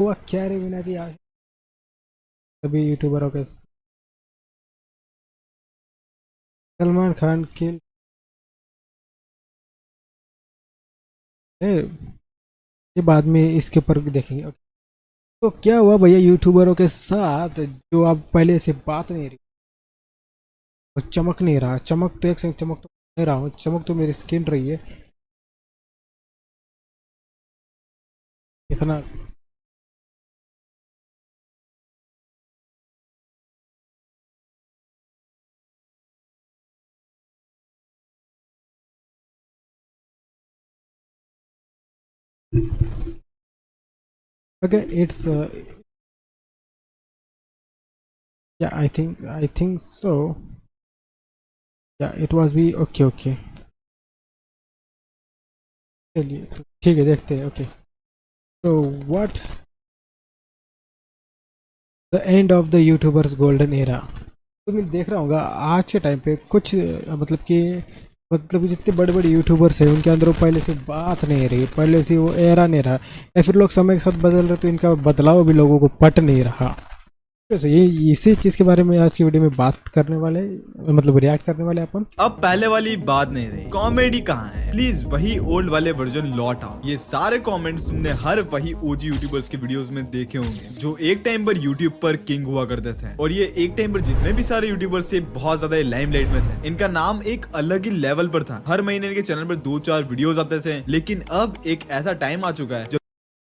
हुआ क्या रे बिना दी आज सभी यूट्यूबरों के सलमान खान के ये बाद में इसके ऊपर भी देखेंगे। तो क्या हुआ भैया यूट्यूबरों के साथ जो आप पहले से बात नहीं रही और चमक नहीं रहा। चमक तो एक से एक चमक तो नहीं रहा हूँ, चमक तो मेरी स्किन रही है इतना। ओके इट्स या आई थिंक सो या it was B okay okay. चलिए तो ठीक है देखते हैं। ओके तो what the end of the YouTubers golden era. तो मैं देख रहा हूँ आज के टाइम पे कुछ मतलब जितने बड़े बड़े यूट्यूबर्स हैं उनके अंदर वो पहले से बात नहीं रही, पहले से वो एरा नहीं रहा, या फिर लोग समय के साथ बदल रहे तो इनका बदलाव भी लोगों को पट नहीं रहा। तो ये इसी चीज़ के बारे में आज की वीडियो में बात करने वाले, मतलब रिएक्ट करने वाले अपन। अब पहले वाली बात नहीं रही, कॉमेडी कहाँ है? प्लीज वही ओल्ड वाले वर्जन लौट आओ। ये सारे कमेंट्स तुमने हर वही ओजी यूट्यूबर्स के वीडियोस में देखे होंगे जो एक टाइम पर यूट्यूब पर किंग हुआ करते थे, और ये एक टाइम पर जितने भी सारे यूट्यूबर्स थे बहुत ज्यादा लाइमलाइट में थे। इनका नाम एक अलग ही लेवल पर था। हर महीने इनके चैनल पर 2-4 वीडियोस आते थे। लेकिन अब एक ऐसा टाइम आ चुका है जब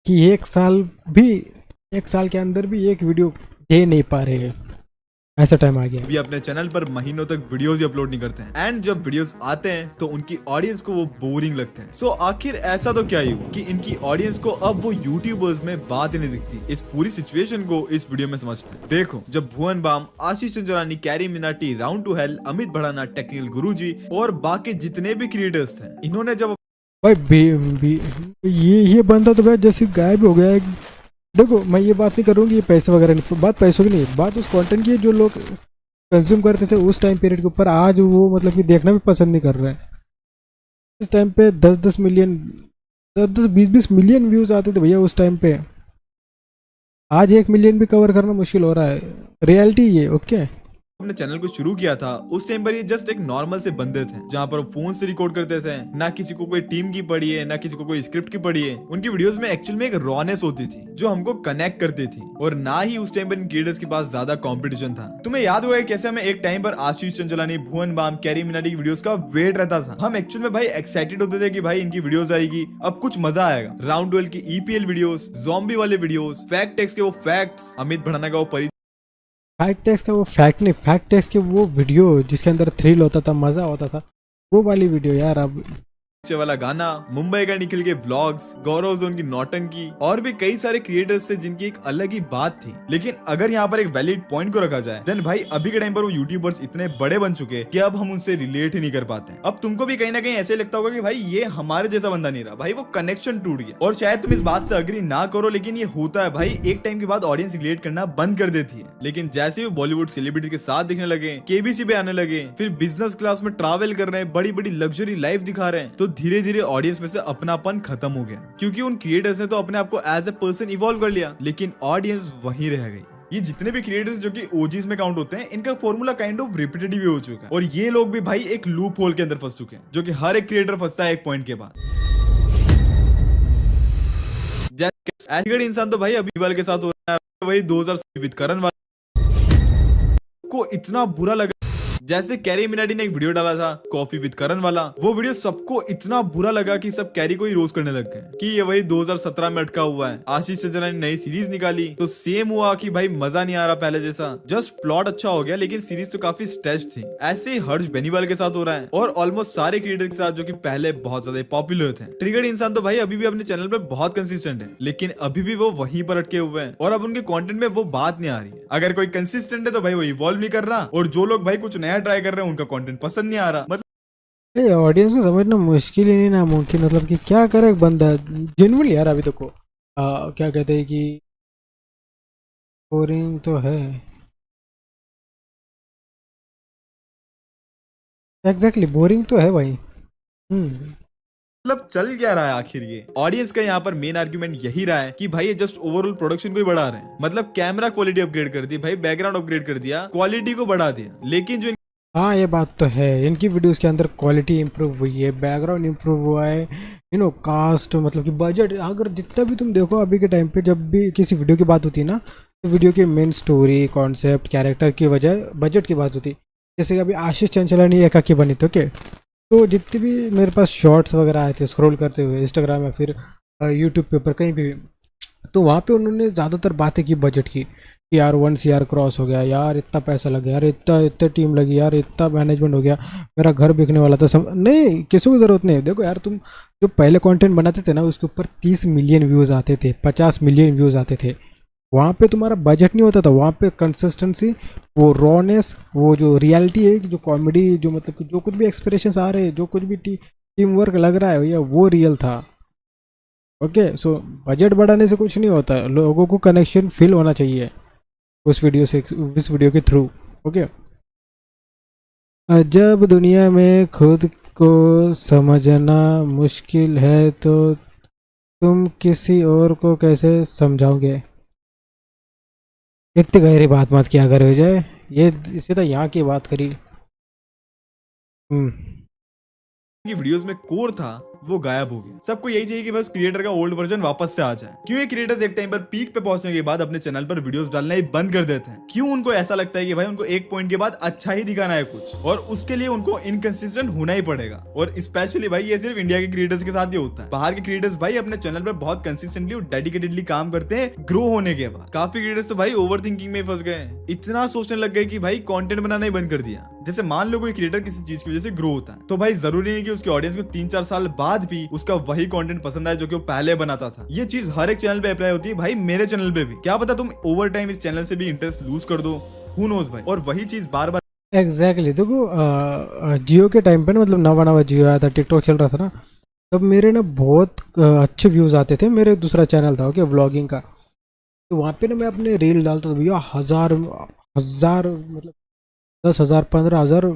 कि एक साल के अंदर भी एक वीडियो दे नहीं पा रहे हैं, ऐसा टाइम आ गया। भी अपने चैनल पर महीनों तक वीडियोस ही अपलोड नहीं करते हैं, एंड जब वीडियोस आते हैं तो उनकी ऑडियंस को वो बोरिंग लगते हैं। सो आखिर ऐसा तो क्या ही हुआ कि इनकी ऑडियंस को अब वो यूट्यूबर्स में बात ही नहीं दिखती। इस पूरी सिचुएशन को इस वीडियो में समझते हैं। देखो, जब Bhuvan Bam, Ashish Chanchlani, Carry Minati, round two hell, Amit Bhadana, technical Guruji और बाकी जितने भी क्रिएटर्स थे, इन्होंने जब भाई ये बंदा तो भाई जैसे गायब हो गया है। देखो मैं ये बात नहीं करूँगी, ये पैसे वगैरह नहीं, बात पैसों की नहीं है, बात उस कंटेंट की है जो लोग कंज्यूम करते थे उस टाइम पीरियड के ऊपर। आज वो मतलब कि देखना भी पसंद नहीं कर रहे हैं। इस टाइम पे 10-10 मिलियन, 10-10 20-20 मिलियन व्यूज आते थे भैया उस टाइम पे। आज 1 मिलियन भी कवर करना मुश्किल हो रहा है, रियलिटी ये। ओके अपने चैनल को शुरू किया था उस टाइम पर ये जस्ट एक नॉर्मल से बंदे थे जहाँ पर फोन से रिकॉर्ड करते थे। ना किसी को कोई टीम की पड़ी है, ना किसी को कोई स्क्रिप्ट की पड़ी है। उनकी वीडियोस में एक्चुअल में एक रॉनेस होती थी जो हमको कनेक्ट करती थी, और ना ही उस टाइम पर इन क्रिएटर्स के पास ज्यादा कंपटीशन था। तुम्हें याद होगा कैसे हमें एक टाइम पर आशीष चंचलानी, भुवन बाम, कैरी मिनाटी की वीडियोस का वेट रहता था। हम एक्चुअल में भाई एक्साइटेड होते थे कि भाई इनकी वीडियोस आएगी, अब कुछ मजा आएगा। राउंड 12 की ईपीएल वीडियोस, ज़ॉम्बी वाले वीडियोस, फैक्ट टेक्स के वो फैक्ट्स, अमित भड़ाना का वो फैक्ट टेस्ट का वो फैक्ट नहीं, फैक्ट टेस्ट के वो वीडियो जिसके अंदर थ्रिल होता था, मजा होता था, वो वाली वीडियो यार। अब वाला गाना, मुंबई का निखिल के व्लॉग्स, गौरव जोन की नौटंकी, और भी कई सारे क्रिएटर्स थे जिनकी एक अलग ही बात थी। लेकिन अगर यहाँ पर एक वैलिड पॉइंट को रखा जाए, देन भाई अभी के टाइम पर वो यूट्यूबर्स इतने बड़े बन चुके कि अब हम उनसे रिलेट ही नहीं कर पाते। अब तुमको भी कहीं ना कहीं ऐसे लगता होगा कि भाई ये हमारे जैसा बंदा नहीं रहा, भाई वो कनेक्शन टूट गया। और शायद तुम इस बात से अग्री ना करो, लेकिन ये होता है भाई। एक टाइम के बाद ऑडियंस रिलेट करना बंद कर देती है। लेकिन जैसे वो बॉलीवुड सेलिब्रिटी के साथ दिखने लगे, केबीसी पे आने लगे, फिर बिजनेस क्लास में ट्रैवल कर रहे हैं, बड़ी बड़ी लग्जरी लाइफ दिखा रहे हैं, तो धीरे धीरे ऑडियंस में से अपनापन खत्म हो गया। क्योंकि उन क्रिएटर्स ने तो अपने आप को एज ए पर्सन इवॉल्व कर लिया, लेकिन ऑडियंस वहीं रह गई। ये जितने भी क्रिएटर्स जो कि ओजीज में काउंट होते हैं, इनका फॉर्मूला काइंड ऑफ रिपीटेटिव हो चुका है, और ये लोग भी भाई एक लूप होल के अंदर फंस चुके हैं, जो कि हर एक क्रिएटर फंसता है एक पॉइंट के बाद। जैसे इंसान तो भाई अभी वाले के साथ हो रहा है, वही 2000 विद करण वाला को इतना बुरा लगा। जैसे कैरी मिनाटी ने एक वीडियो डाला था कॉफी विद करण वाला, वो वीडियो सबको इतना बुरा लगा कि सब कैरी को ही रोज करने लग गए कि ये वही 2017 में अटका हुआ है। आशीष चंचला ने नई सीरीज निकाली तो सेम हुआ कि भाई मजा नहीं आ रहा पहले जैसा। जस्ट प्लॉट अच्छा हो गया, लेकिन सीरीज तो काफी स्ट्रेच थी। ऐसे ही हर्ष बेनीवाल के साथ हो रहा है, और ऑलमोस्ट सारे क्रिएटर के साथ जो कि पहले बहुत ज्यादा पॉपुलर थे। ट्रिगर्ड इंसान तो भाई अभी भी अपने चैनल पर बहुत कंसिस्टेंट है, लेकिन अभी भी वो वहीं पर अटके हुए हैं, और अब उनके कंटेंट में वो बात नहीं आ रही है। अगर कोई कंसिस्टेंट है तो भाई वो इवॉल्व नहीं कर रहा, और जो लोग भाई कुछ नया ट्राई कर रहे हैं उनका कंटेंट पसंद नहीं आ रहा। मतलब ऑडियंस को समझना मुश्किल ही नहीं नामुमकिन, मतलब कि क्या करे एक बंदा जेन्युइनली यार। अभी तो को क्या कहते हैं कि बोरिंग तो है, एग्जैक्टली बोरिंग तो है भाई। मतलब चल क्या रहा है आखिर ये? ऑडियंस का यहाँ पर मेन आर्ग्यूमेंट यही रहा है कि भाई ये जस्ट ओवरऑल प्रोडक्शन को ही बढ़ा रहे हैं, मतलब कैमरा क्वालिटी अपग्रेड कर दी भाई, बैकग्राउंड अपग्रेड कर दिया, क्वालिटी को बढ़ा दिया, लेकिन जो हाँ ये बात तो है, इनकी वीडियोस के अंदर क्वालिटी इंप्रूव हुई है, बैकग्राउंड इंप्रूव हुआ है, कास्ट मतलब कि बजट, अगर जितना भी तुम देखो अभी के टाइम पे जब भी किसी वीडियो की बात होती है ना, तो वीडियो की मेन स्टोरी कॉन्सेप्ट कैरेक्टर की वजह बजट की बात होती है। जैसे कि अभी आशीष चंचलानी एकाकी बनी थी, ओके, तो जितने भी मेरे पास शॉर्ट्स वगैरह आए थे स्क्रॉल करते हुए इंस्टाग्राम या फिर यूट्यूब पे ऊपर कहीं भी, तो वहाँ पे उन्होंने ज़्यादातर बातें की बजट की कि यार 1 CR क्रॉस हो गया, यार इतना पैसा लग गया, यार इतना इतना टीम लगी, यार इतना मैनेजमेंट हो गया, मेरा घर बिकने वाला था। सब नहीं, किसी को ज़रूरत नहीं है। देखो यार, तुम जो पहले कंटेंट बनाते थे ना उसके ऊपर 30 मिलियन व्यूज़ आते थे, 50 मिलियन व्यूज़ आते थे, वहाँ पे तुम्हारा बजट नहीं होता था, वहाँ पे कंसिस्टेंसी, वो रॉनेस, वो जो रियलिटी है, जो कॉमेडी, जो मतलब कि जो कुछ भी एक्सप्रेशंस आ रहे हैं, जो कुछ भी टीम वर्क लग रहा है भैया, वो रियल था। ओके, सो बजट बढ़ाने से कुछ नहीं होता, लोगों को कनेक्शन फील होना चाहिए उस वीडियो से, इस वीडियो के थ्रू। ओके, जब दुनिया में खुद को समझना मुश्किल है तो तुम किसी और को कैसे समझाओगे? इतनी गहरी बात मत किया करो विजय, ये इसे तो यहाँ की बात करी। की वीडियोस में कोर था वो गायब हो गया। सबको यही चाहिए कि बस क्रिएटर का ओल्ड वर्जन वापस से आ जाए। क्यों ये क्रिएटर्स एक टाइम पर पीक पे पहुंचने के बाद अपने चैनल पर वीडियोस डालना ही बंद कर देते हैं? क्यों उनको ऐसा लगता है कि भाई उनको एक पॉइंट के बाद अच्छा ही दिखाना है कुछ, और उसके लिए उनको इनकंसिस्टेंट होना ही पड़ेगा। और स्पेशली भाई ये सिर्फ इंडिया के क्रिएटर्स के साथ ही होता है। बाहर के क्रिएटर्स भाई अपने चैनल पर बहुत कंसिस्टेंटली और डेडिकेटेडली काम करते हैं ग्रो होने के बाद। काफी क्रिएटर्स तो भाई ओवर थिंकिंग में फंस गए, इतना सोचने लग गए कि भाई कंटेंट बनाना ही बंद कर दिया। जैसे मान लो कोई क्रिएटर किसी चीज की वजह से ग्रो होता है, तो भाई जरूरी नहीं कि उसकी ऑडियंस को 3-4 साल बाद भी उसका वही कंटेंट पसंद आए जो कि वो पहले बनाता था। ये चीज हर एक चैनल पे अप्लाई होती है भाई, मेरे चैनल पे भी। क्या पता तुम ओवर टाइम इस चैनल से भी इंटरेस्ट लूज कर दो, हु नोज भाई। और वही चीज बार बार एग्जैक्टली देखो, जियो के टाइम पे ना, मतलब नवा नवा जियो आया था, टिकटॉक चल रहा था ना, तब मेरे ना बहुत अच्छे व्यूज़ आते थे। मेरे दूसरा चैनल था, ओके, व्लॉगिंग का, तो वहाँ पे ना मैं अपने रील डालता था भैया, हजार हजार मतलब 10,000 15,000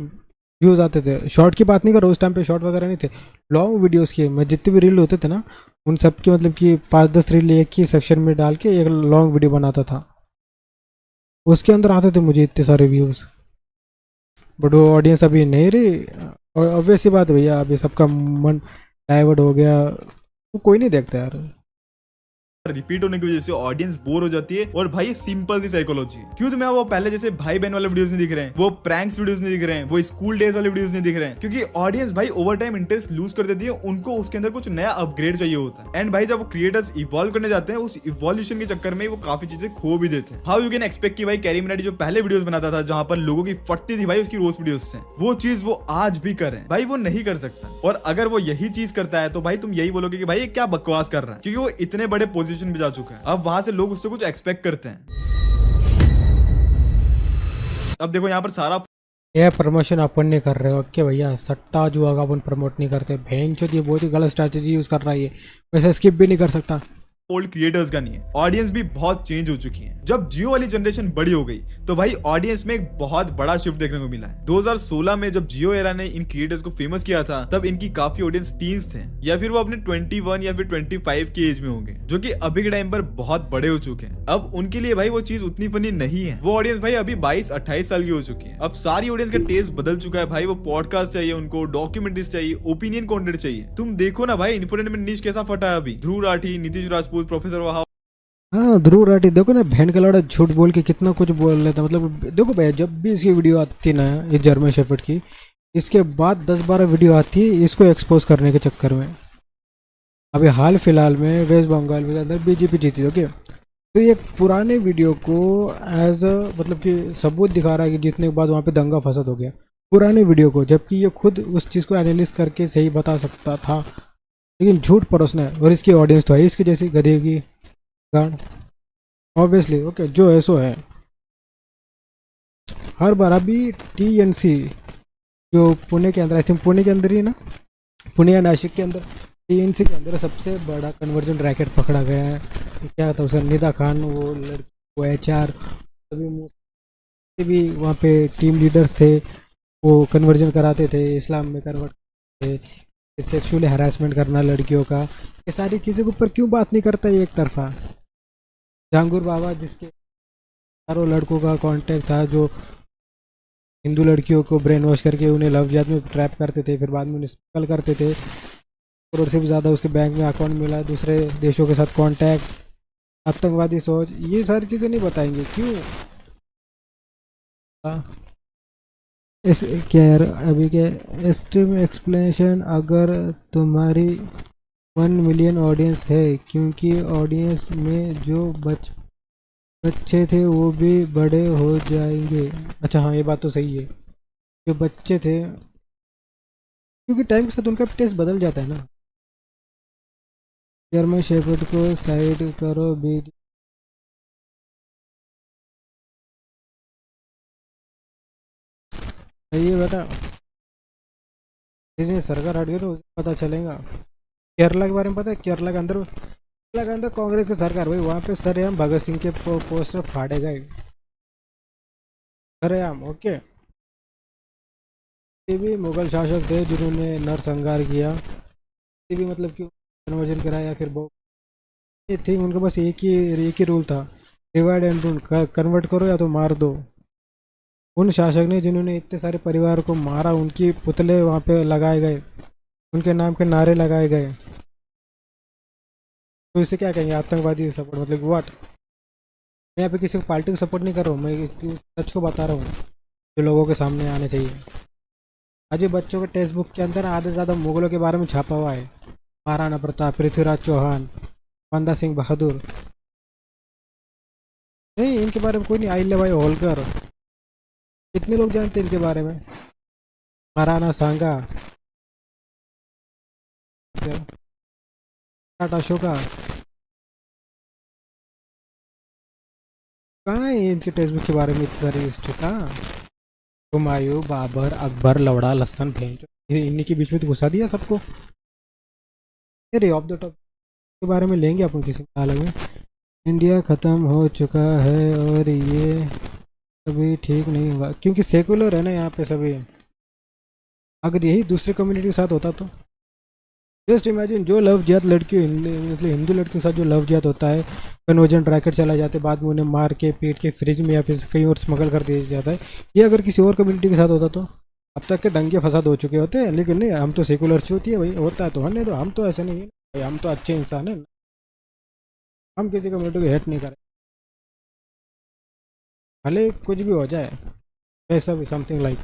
व्यूज़ आते थे। शॉर्ट की बात नहीं कर रहा, उस टाइम पे शॉर्ट वगैरह नहीं थे, लॉन्ग वीडियोस के। मैं जितने भी रील होते थे ना उन सब के मतलब कि 5-10 रील एक ही सेक्शन में डाल के एक लॉन्ग वीडियो बनाता था, उसके अंदर आते थे मुझे इतने सारे व्यूज़। बट वो ऑडियंस अभी नहीं रही, और ऑब्वियस सी बात है भैया, अभी सबका मन डाइवर्ट हो गया, वो कोई नहीं देखता यार। रिपीट होने की वजह से ऑडियंस बोर हो जाती है। और भाई सिंपल सी साइकोलॉजी है। क्यों तुम्हें वो पहले जैसे भाई बहन वाले वीडियोस नहीं दिख रहे हैं, वो प्रैंक्स वीडियोस नहीं दिख रहे हैं, वो स्कूल डेज वाले वीडियोस नहीं दिख रहे हैं? क्योंकि ऑडियंस भाई ओवर टाइम इंटरेस्ट लूज कर देती है, उनको उसके अंदर कुछ नया अपग्रेड चाहिए होता है। एंड भाई जब वो क्रिएटर्स इवॉल्व करने जाते हैं, उस इवोल्यूशन के चक्कर में वो काफी चीजें खो भी देते हैं। हाउ यू कैन एक्सपेक्ट कि भाई कैरी मिनाटी जो पहले वीडियोस बनाता था जहां पर लोगों की फटती थी भाई उसकी रोस्ट वीडियोस से, वो चीज वो आज भी कर रहे हैं? भाई वो नहीं कर सकता। और अगर वो यही चीज करता है तो भाई तुम यही बोलोगे कि भाई ये क्या बकवास कर रहा है, क्योंकि वो इतने बड़े पोजीशन पे जा चुका है। अब वहां से लोग उससे कुछ एक्सपेक्ट करते हैं। अब देखो यहाँ पर सारा ये प्रमोशन अपन नहीं कर रहे हो, ओके भैया, सट्टा जुआ का अपन प्रमोट नहीं करते। भैंचोद ये बहुत ही गलत स्ट्रैटेजी यूज कर रहा है ये, वैसे स्किप भी नहीं कर सकता। ओल्ड क्रिएटर्स का नहीं है, ऑडियंस भी बहुत चेंज हो चुकी है। जब जियो वाली जनरेशन बड़ी हो गई तो भाई ऑडियंस में एक बहुत बड़ा शिफ्ट देखने को मिला है। 2016 में जब जियो एरा ने इन क्रिएटर्स को फेमस किया था, तब इनकी काफी ऑडियंस टीन्स थे, या फिर वो अपने 21 या फिर 25 की एज में होंगे, जो कि अभी के टाइम पर बहुत बड़े हो चुके हैं। अब उनके लिए भाई वो चीज उतनी फनी नहीं है। वो ऑडियंस भाई अभी 22-28 साल की हो चुकी है। अब सारी ऑडियंस का टेस्ट बदल चुका है भाई। वो पॉडकास्ट चाहिए उनको, डॉक्यूमेंट्रीज चाहिए, ओपिनियन कंटेंट चाहिए। तुम देखो ना भाई इंफोटेनमेंट निश कैसा फटा है अभी। ध्रुव राठी, नीतीश राजपूत, प्रोफेसर वहा। हाँ, ध्रुव राठी देखो ना, बहन का लड़ा झूठ बोल के कितना कुछ बोल लेता। मतलब देखो भैया, जब भी इसकी वीडियो आती ना, ये जर्मन शेफर्ड की, इसके बाद 10-12 वीडियो आती है इसको एक्सपोज करने के चक्कर में। अभी हाल फिलहाल में वेस्ट बंगाल में अंदर बीजेपी जीती, ओके, तो ये पुराने वीडियो को एज अ मतलब कि सबूत दिखा रहा है कि जीतने के बाद वहाँ पे दंगा फसाद हो गया, पुराने वीडियो को, जबकि ये खुद उस चीज़ को एनालिस करके सही बता सकता था, लेकिन झूठ परोसना है। और इसकी ऑडियंस तो है इसकी जैसी गधे की गांड, ऑब्वियसली, ओके, जो है सो है। हर बार अभी TNC जो पुणे के अंदर, आई थिंक पुणे के अंदर ही ना, पुणे या नासिक के अंदर, TNC के अंदर सबसे बड़ा कन्वर्जन रैकेट पकड़ा गया है। क्या था उसका, निदा खान, वो लड़की, वो HR, सभी भी वहाँ पे टीम लीडर्स थे, वो कन्वर्जन कराते थे, इस्लाम में कन्वर्ट थे, सेक्सुअली हरासमेंट करना लड़कियों का, ये सारी चीज़ों के ऊपर क्यों बात नहीं करता ये एक तरफा। जहांगीर बाबा जिसके चारों लड़कों का कांटेक्ट था, जो हिंदू लड़कियों को ब्रेन वॉश करके उन्हें लव जिहाद में ट्रैप करते थे, फिर बाद में उन्हें स्मगल करते थे, करोड़ से भी ज़्यादा उसके बैंक में अकाउंट मिला, दूसरे देशों के साथ कॉन्टैक्ट्स, आतंकवादी सोच, ये सारी चीज़ें नहीं बताएंगे क्यों। इस क्या यार अभी क्या एक्सट्रीम एक्सप्लेनेशन, अगर तुम्हारी 1 मिलियन ऑडियंस है, क्योंकि ऑडियंस में जो बच्चे थे वो भी बड़े हो जाएंगे। अच्छा हाँ, ये बात तो सही है, जो बच्चे थे क्योंकि टाइम के साथ उनका टेस्ट बदल जाता है ना। जर्मन शेफर्ड को साइड करो भी, ये बता, जिस दिन सरकार हट गई ना उस दिन पता चलेगा। केरला के बारे में पता है, केरला के अंदर कांग्रेस की सरकार हुई, वहाँ पे सरेआम भगत सिंह के पोस्टर फाड़े गए, सरेआम। ओके, ये भी मुगल शासक थे जिन्होंने नरसंहार किया, ये भी मतलब कि कन्वर्जन कराया, फिर वो ये थी उनका बस एक ही रूल था, डिवाइड एंड रूल, कन्वर्ट करो या तो मार दो। उन शासक ने जिन्होंने इतने सारे परिवार को मारा, उनकी पुतले वहाँ पे लगाए गए, उनके नाम के नारे लगाए गए, तो इसे क्या कहेंगे, आतंकवादी सपोर्ट, मतलब व्हाट। मैं यहाँ पे किसी को पार्टी को सपोर्ट नहीं कर रहा हूँ, मैं एक सच को बता रहा हूँ जो लोगों के सामने आने चाहिए। आज ये बच्चों के टेक्स्ट बुक के अंदर आधे से ज़्यादा मुगलों के बारे में छापा हुआ है, महाराणा प्रताप, पृथ्वीराज चौहान, बंदा सिंह बहादुर, नहीं इनके बारे में कोई नहीं, अहिल्या बाई होलकर, कितने लोग जानते हैं इनके बारे में, महाराणा सांगा, टाटा अशोका, कहाँ है इनके टेक्स्ट बुक के बारे में इतनी सारी हिस्ट्री, कहाँ। हुमायूं, बाबर, अकबर, लवड़ा, लसन, भेंच, इन्हीं के बीच में तो घुसा दिया सबको। अरे ऑफ द टॉप के बारे में लेंगे अपन किसी अलग में। इंडिया ख़त्म हो चुका है और ये अभी ठीक नहीं हुआ, क्योंकि सेकुलर है ना यहाँ पे सभी। अगर यही दूसरे कम्युनिटी के साथ होता तो जस्ट इमेजिन, जो लव जिहाद लड़कियों मतलब हिंदू लड़कियों के साथ जो लव जिहाद होता है, कन्वर्जन रैकेट चला जाते, बाद में उन्हें मार के पीट के फ्रिज में या फिर कहीं और स्मगल कर दिया जाता है, ये अगर किसी और कम्युनिटी के साथ होता तो अब तक के दंगे फसाद हो चुके होते हैं। लेकिन नहीं, हम तो सेकुलर से होती है भाई, होता है तो होने दो, हम तो ऐसे नहीं है भाई, हम तो अच्छे इंसान हैं, हम किसी कम्युनिटी को हेट नहीं करें, भले कुछ भी हो जाए, ऐसा भी something like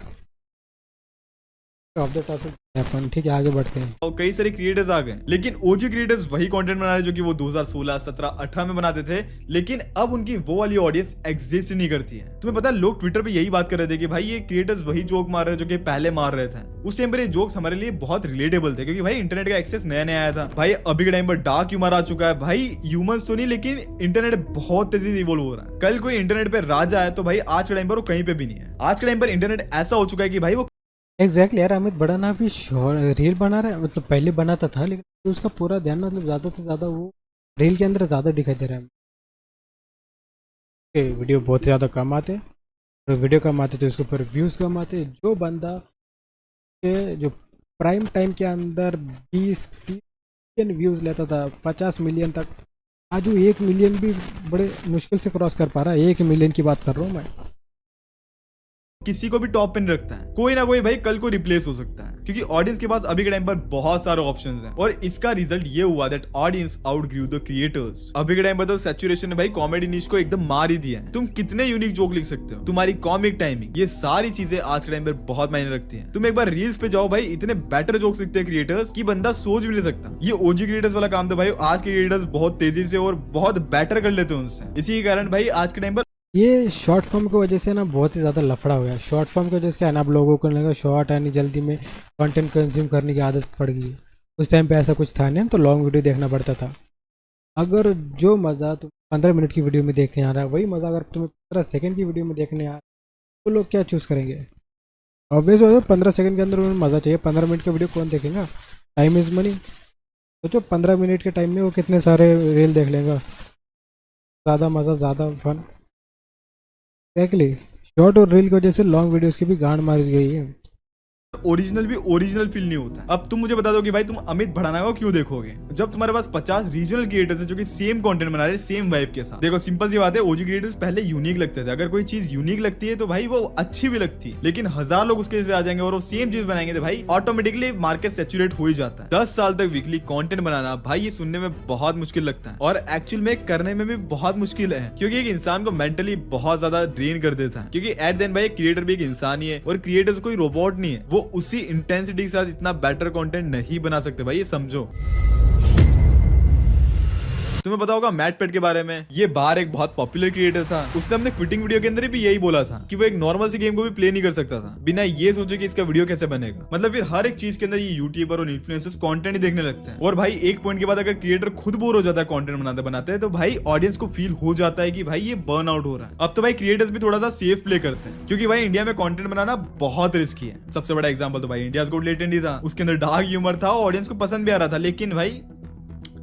off the topic अपन। ठीक है, आगे बढ़ते हैं। और कई सारे क्रिएटर्स आ गए, लेकिन ओजी क्रिएटर्स वही कंटेंट बना रहे जो कि वो 2016, 17, 18 में बनाते थे, लेकिन अब उनकी वो वाली ऑडियंस एग्जिस्ट नहीं करती है। तुम्हें पता है, लोग ट्विटर पे यही बात कर रहे थे कि भाई ये क्रिएटर्स वही जोक मार रहे हैं जो कि पहले मार रहे थे। उस टाइम पर ये जोक्स हमारे लिए बहुत रिलेटेबल थे, क्योंकि भाई इंटरनेट का एक्सेस नया नया आया था। भाई अभी के टाइम पर डार्क ह्यूमर आ चुका है, भाई ह्यूमंस तो नहीं लेकिन इंटरनेट बहुत तेजी से इवॉल्व हो रहा है। कल कोई इंटरनेट पे राजा है तो भाई आज के टाइम पर वो कहीं पे भी नहीं है। आज के टाइम पर इंटरनेट ऐसा हो चुका है कि भाई वो एग्जैक्टली यार, अमित बड़ाना भी रील बना रहा है, मतलब पहले बनाता था लेकिन उसका पूरा ध्यान मतलब ज़्यादा से ज़्यादा वो रील के अंदर ज़्यादा दिखाई दे रहा है। वीडियो बहुत ज़्यादा कम आते, और वीडियो कम आते तो उसके ऊपर व्यूज़ कम आते। जो बंदा के जो प्राइम टाइम के अंदर 20-30 मिलियन व्यूज़ लेता था, 50 मिलियन तक, आज वो 1 मिलियन भी बड़े मुश्किल से क्रॉस कर पा रहा है। 1 मिलियन की बात कर रहा हूँ मैं। किसी को भी टॉप पे नहीं रखता है, कोई ना कोई भाई कल को रिप्लेस हो सकता है, क्योंकि ऑडियंस के पास अभी के टाइम पर बहुत सारे ऑप्शंस हैं। और इसका रिजल्ट ये हुआ दैट ऑडियंस आउटग्रू द क्रिएटर्स। अभी के टाइम पर तो सैचुरेशन ने भाई कॉमेडी नीश को एकदम मार ही दिया है। तुम कितने यूनिक जोक लिख सकते हो, तुम्हारी कॉमिक टाइमिंग, ये सारी चीजें आज के टाइम पर बहुत मायने रखती हैं। तुम एक बार रील्स पे जाओ भाई, इतने बेटर जोक्स लिखते हैं क्रिएटर्स कि बंदा सोच भी नहीं सकता। ये ओजी क्रिएटर्स वाला काम था भाई, आज के क्रिएटर्स बहुत तेजी से और बहुत बेटर कर लेते हैं उनसे। इसी के कारण भाई आज के टाइम पर ये शॉर्ट फॉर्म की वजह से ना बहुत ही ज़्यादा लफड़ा हो गया। शॉर्ट फॉर्म की वजह से क्या है ना, अब लोगों को लगा शॉर्ट यानी जल्दी में कंटेंट कंज्यूम करने की आदत पड़ गई है। उस टाइम पे ऐसा कुछ था नहीं, तो लॉन्ग वीडियो देखना पड़ता था। अगर जो मज़ा तुम 15 मिनट की वीडियो में देखने आ रहा है, वही मज़ा अगर तुम्हें 15 सेकंड की वीडियो में देखने आ रहा है, तो लोग क्या चूज़ करेंगे। ऑब्वियस हो, 15 सेकंड के अंदर उन्हें मज़ा चाहिए। 15 मिनट का वीडियो कौन देखेगा, टाइम इज़ मनी। सोचो 15 मिनट के टाइम में वो कितने सारे रील देख लेगा, ज़्यादा मज़ा, ज़्यादा फन। एग्जैक्टली, शॉर्ट और रील की वजह से लॉन्ग वीडियोस की भी गांड मारी गई है। ओरिजिनल भी ओरिजिनल फील नहीं होता। अब तुम मुझे बता दो कि भाई तुम अमित भड़ाना को क्यों देखोगे जब तुम्हारे पास 50 रीजनल क्रिएटर्स हैं जो कि सेम कंटेंट बना रहे हैं सेम वाइब के साथ। देखो सिंपल सी बात है, ओजी क्रिएटर्स पहले यूनिक लगते थे। अगर कोई चीज यूनिक लगती है तो भाई वो अच्छी भी लगती है, लेकिन 1000 लोग उसके जैसे आ जाएंगे और वो सेम चीज बनाएंगे तो भाई ऑटोमेटिकली मार्केट सैचुरेट हो ही जाता है। 10 साल तक वीकली कंटेंट बनाना भाई ये सुनने में बहुत मुश्किल लगता है और एक्चुअल में करने में भी बहुत मुश्किल है, क्योंकि एक इंसान को मेंटली बहुत ज्यादा ड्रेन कर देता है। क्योंकि एट द एंड भाई क्रिएटर भी एक इंसान ही है और क्रिएटर्स कोई रोबोट नहीं है। वो उसी इंटेंसिटी के साथ इतना बेटर कंटेंट नहीं बना सकते भाई, ये समझो। तुम्हें पता होगा मैट पेट के बारे में, ये बाहर एक बहुत पॉपुलर क्रिएटर था। उसने अपने क्विटिंग वीडियो के अंदर भी यही बोला था कि वो एक नॉर्मल सी गेम को भी प्ले नहीं कर सकता था बिना ये सोचे कि इसका वीडियो कैसे बनेगा। मतलब फिर हर एक चीज के अंदर ये यूट्यूबर और इन्फ्लुएंसर्स कंटेंट ही देखने लगते हैं। और भाई एक पॉइंट के बाद अगर क्रिएटर खुद बोर हो जाता है कंटेंट बनाते बनाते, तो भाई ऑडियंस को फील हो जाता है कि भाई ये बर्न आउट हो रहा है। अब तो भाई क्रिएटर्स भी थोड़ा सा सेफ प्ले करते हैं, क्योंकि भाई इंडिया में कंटेंट बनाना बहुत रिस्की है। सबसे बड़ा एग्जांपल तो भाई इंडियाज गोट लेटेंट ही था। उसके अंदर डार्क ह्यूमर था, ऑडियंस को पसंद भी आ रहा था, लेकिन भाई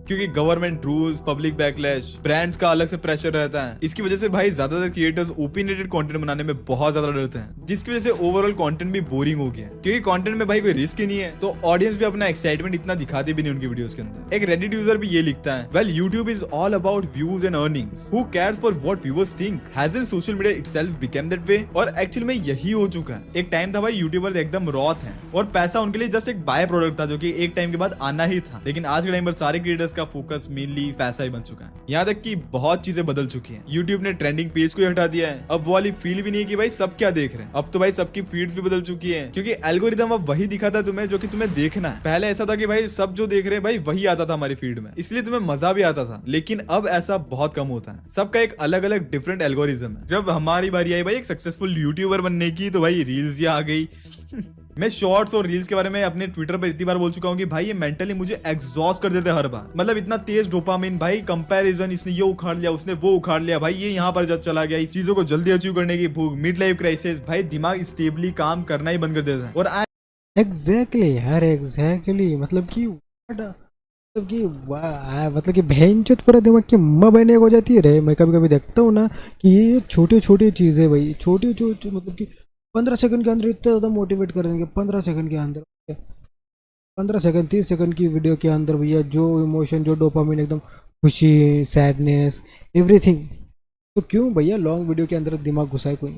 क्योंकि government rules, public backlash, brands का अलग से प्रेशर रहता है, इसकी वजह से भाई ज्यादातर क्रिएटर्स ओपिनियटेड कंटेंट बनाने में बहुत ज्यादा डरते हैं, जिसकी वजह से ओवरऑल कंटेंट भी बोरिंग हो गया। क्योंकि कंटेंट में भाई कोई रिस्क ही नहीं है, तो ऑडियंस भी अपना एक्साइटमेंट इतना दिखाते भी नहीं उनकी वीडियोस के अंदर। एक रेडिट यूजर भी ये लिखता है, well YouTube is all about views and earnings, who cares for what viewers think, hasn't social media itself become that way. और एक्चुअली में यही हो चुका है। एक टाइम था भाई यूट्यूबर्स एकदम रॉ थे और पैसा उनके लिए जस्ट एक बाय प्रोडक्ट था जो कि एक टाइम के बाद आना ही था। लेकिन आज के टाइम पर सारे क्रिएटर्स का फोकस मेनली पैसा ही बन चुका है। यहाँ तक कि बहुत चीजें बदल चुकी हैं। YouTube ने ट्रेंडिंग पेज को ही हटा दिया है। अब वो वाली फील भी नहीं है कि भाई सब क्या देख रहे हैं। अब तो भाई सबकी फीड्स भी बदल चुकी है, क्योंकि एल्गोरिदम अब वही दिखाता है तुम्हें जो कि तुम्हें देखना है। पहले ऐसा था कि भाई सब जो देख रहे हैं भाई वही आता था हमारी फीड में, इसलिए तुम्हें मजा भी आता था। लेकिन अब ऐसा बहुत कम होता है। सबका एक अलग अलग डिफरेंट एल्गोरिदम है। जब हमारी बारी आई भाई एक सक्सेसफुल यूट्यूबर बनने की, तो भाई रील्स आ गई। मैं शॉर्ट्स और रील्स के बारे में अपने ट्विटर पर इतनी बार बोल चुका हूँ कि भाई ये मेंटली मुझे एग्जॉस्ट कर देते हैं हर बार। मतलब इतना तेज डोपामिन, भाई कंपैरिजन, इसने ये उखाड़ लिया, उसने वो उखाड़ लिया, भाई ये यहाँ पर जब चला गया, इस चीजों को जल्दी अचीव करने की भूख, मिड लाइफ क्राइसिस, भाई दिमाग स्टेबली काम करना ही बंद कर देता है। और एग्जैक्टली यार, एग्जैक्टली मतलब कि बहनचोद पूरा दिमाग की अम्मा बहने हो जाती है रे। मैं कभी कभी देखता हूँ ना कि ये छोटी छोटी चीज़ें भाई, छोटी छोटी मतलब कि 15 सेकंड के अंदर इतना ज़्यादा मोटिवेट कर देंगे। 15 सेकंड के अंदर, 15 सेकंड 30 सेकंड की वीडियो के अंदर भैया जो इमोशन, जो डोपामिन, एकदम खुशी, सैडनेस, एवरीथिंग। तो क्यों भैया लॉन्ग वीडियो के अंदर दिमाग घुसाए कोई।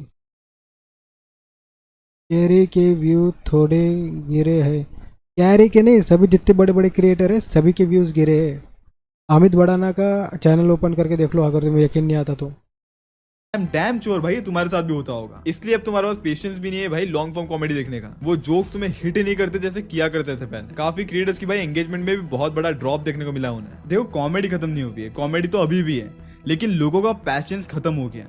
कैरी के व्यू थोड़े गिरे हैं, कैरी के नहीं, सभी जितने बड़े बड़े क्रिएटर है सभी के व्यूज़ गिरे हैं। अमित भड़ाना का चैनल ओपन करके देख लो अगर तुम्हें यकीन नहीं आता तो। I'm damn sure भाई तुम्हारे साथ भी होता होगा। इसलिए अब तुम्हारे पास पेशेंस भी नहीं है भाई लॉन्ग फॉर्म कॉमेडी देखने का। वो जोक्स तुम्हें हिट ही नहीं करते जैसे किया करते थे पहले। काफी क्रिएटर्स की भाई एंगेजमेंट में भी बहुत बड़ा ड्रॉप देखने को मिला उन्हें। देखो कॉमेडी खत्म नहीं हुई है, कॉमेडी तो अभी भी है, लेकिन लोगों का पैशंस खत्म हो गया।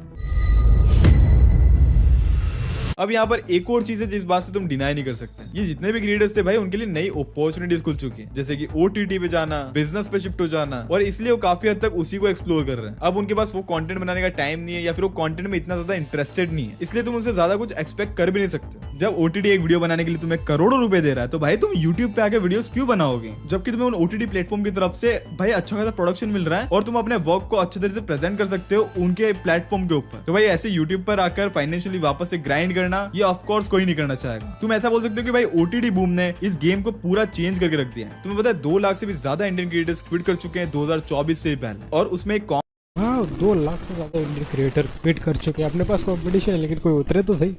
अब यहाँ पर एक और चीज है जिस बात से तुम डिनाई नहीं कर सकते, ये जितने भी क्रिएटर्स थे भाई उनके लिए नई अपॉर्चुनिटीज खुल चुकी है, जैसे कि OTT पे जाना, बिजनेस पे शिफ्ट हो जाना, और इसलिए वो काफी हद तक उसी को एक्सप्लोर कर रहे हैं। अब उनके पास वो कंटेंट बनाने का टाइम नहीं है या फिर वो कंटेंट में इतना ज्यादा इंटरेस्टेड नहीं है, इसलिए तुम उनसे ज्यादा कुछ एक्सपेक्ट कर भी नहीं सकते। जब OTT एक वीडियो बनाने के लिए तुम्हें करोड़ों रुपए दे रहा है, तो भाई तुम यूट्यूब पे आके वीडियोस क्यों बनाओगे, जबकि तुम्हें उन OTT प्लेटफॉर्म की तरफ से भाई अच्छा खासा प्रोडक्शन मिल रहा है और तुम अपने वर्क को अच्छे तरह से प्रेजेंट कर सकते हो उनके प्लेटफॉर्म के ऊपर। तो भाई ऐसे यूट्यूब पर आकर फाइनेंशियली वापस से ग्राइंड करना, ये ऑफकोर्स कोई नहीं करना चाहेगा। तुम ऐसा बोल सकते हो कि भाई OTT बूम ने इस गेम को पूरा चेंज करके रख दिया है। तुम्हें पता है 2 लाख से भी ज्यादा इंडियन क्रिएटर्स क्विट कर चुके हैं 2024 से पहले, और उसमें एक 2 लाख से ज्यादा इंडियन क्रिएटर क्विट कर चुके हैं। अपने पास कॉम्पिटिशन है लेकिन कोई उतरे तो सही,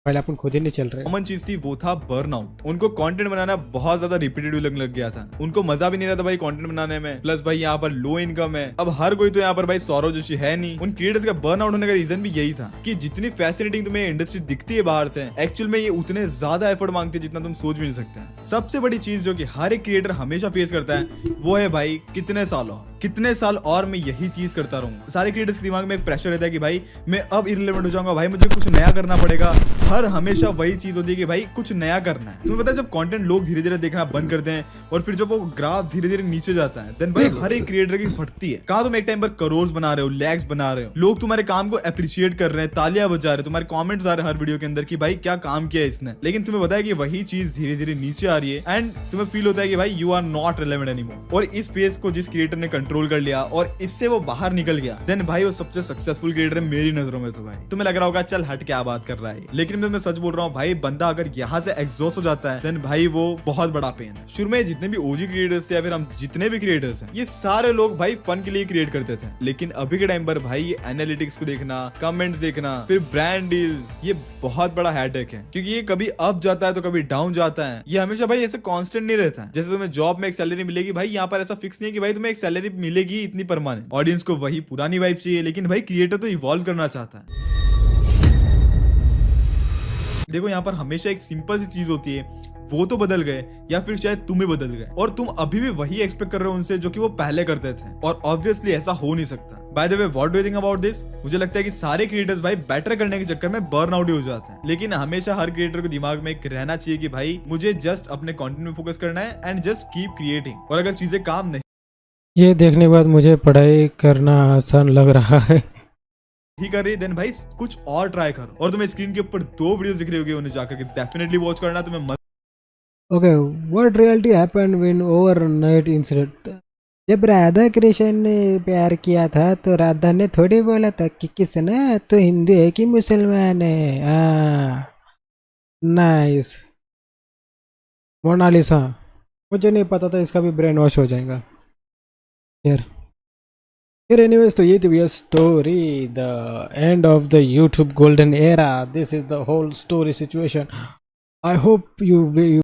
पहले अपन खुद ही नहीं चल रहे। कॉमन चीज थी वो था बर्नआउट। उनको कंटेंट बनाना बहुत ज्यादा रिपीटेटिव लगने लग गया था, उनको मजा भी नहीं रहा था भाई कंटेंट बनाने में। प्लस भाई यहाँ पर लो इनकम है। अब हर कोई तो यहाँ पर भाई सौरव जोशी है नहीं। उन क्रिएटर्स का बर्नआउट होने का रीजन भी यही था कि जितनी फैसिनेटिंग तुम्हें इंडस्ट्री दिखती है बाहर से, एक्चुअल में ये उतने ज्यादा एफर्ट मांगती है जितना तुम सोच भी नहीं सकते। सबसे बड़ी चीज जो कि हर एक क्रिएटर हमेशा फेस करता है वो है भाई कितने साल और मैं यही चीज करता रहूं। सारे क्रिएटर्स के दिमाग में एक प्रेशर रहता है कि भाई मैं अब इररिलेवेंट हो जाऊंगा, भाई मुझे कुछ नया करना पड़ेगा। हर हमेशा वही चीज होती है कि भाई कुछ नया करना है। तुम्हें पता है जब कंटेंट लोग धीरे धीरे देखना बंद करते हैं और फिर जब वो ग्राफ धीरे धीरे नीचे जाता है, देन भाई हर एक क्रिएटर की फटती है। कहाँ तुम एक टाइम पर करोड़ बना रहे हो, लैक्स बना रहे हो, लोग तुम्हारे काम को अप्रिशिएट कर रहे हैं, तालियां बजा रहे हैं, तुम्हारे कमेंट्स आ रहे हैं हर वीडियो के अंदर कि भाई क्या काम किया है इसने, लेकिन तुम्हें पता है कि वही चीज धीरे धीरे नीचे आ रही है एंड तुम्हें फील होता है कि भाई you are not relevant anymore. और इस फेज को जिस क्रिएटर ने कंट्रोल कंट्रोल कर लिया और इससे वो बाहर निकल गया, देन भाई वो सबसे सक्सेसफुल क्रिएटर है मेरी नजरों में। तो भाई तुम्हें लग रहा होगा चल हट क्या बात कर रहा है, लेकिन मैं सच बोल रहा हूँ भाई, बंदा अगर यहाँ से एग्जॉस्ट हो जाता है देन भाई वो बहुत बड़ा पेन है। शुरू में जितने भी ओजी क्रिएटर्स थे या फिर हम जितने भी क्रिएटर्स हैं, ये सारे लोग भाई फन के लिए क्रिएट करते थे, लेकिन अभी के टाइम पर भाई ये एनालिटिक्स को देखना, कमेंट्स देखना, फिर ब्रांड डील्स, ये बहुत बड़ा हेडेक है, क्योंकि ये कभी अप जाता है तो कभी डाउन जाता है। ये हमेशा भाई ऐसे कांस्टेंट नहीं रहता है। जैसे तुम्हें जॉब में एक सैलरी मिलेगी, भाई यहाँ पर ऐसा फिक्स नहीं है कि भाई तुम्हें एक सैलरी मिलेगी इतनी परमानेंट। ऑडियंस को वही पुरानी वाइब चाहिए, लेकिन भाई क्रिएटर तो इवॉल्व करना चाहता है। देखो यहाँ पर हमेशा एक सिंपल सी चीज होती है, वो तो बदल गए या फिर शायद तुम ही बदल गए और तुम अभी भी वही एक्सपेक्ट कर रहे हो उनसे जो कि वो पहले करते थे, और ऑब्वियसली ऐसा हो नहीं सकता। By the way, what do you think about this? मुझे लगता है कि सारे क्रिएटर्स भाई बेटर करने के चक्कर में बर्न आउट हो जाते हैं, लेकिन हमेशा हर क्रिएटर को दिमाग में एक रहना चाहिए कि भाई मुझे जस्ट अपने कंटेंट में फोकस करना है एंड जस्ट कीप क्रिएटिंग। और अगर चीजें काम नहीं ये देखने के बाद मुझे पढ़ाई करना आसान लग रहा है। ही कर रही देन भाई कुछ और ट्राई करो। और तुम्हें स्क्रीन के ऊपर 2 वीडियोस दिख रही होगी, उन्हें जाकर के डेफिनेटली वॉच करना। तुम्हें मत okay, what reality happened when overnight incident? जब राधा कृष्ण ने प्यार किया था तो राधा ने थोड़ी बोला था कि किसने तो हिंदू है कि मुसलमान है। Nice Mona Lisa. मुझे नहीं पता था इसका भी ब्रेन वॉश हो जाएगा। फिर एनीवेज, तो ये थी भैया story, the end of the YouTube golden era. This is the whole story situation. I hope you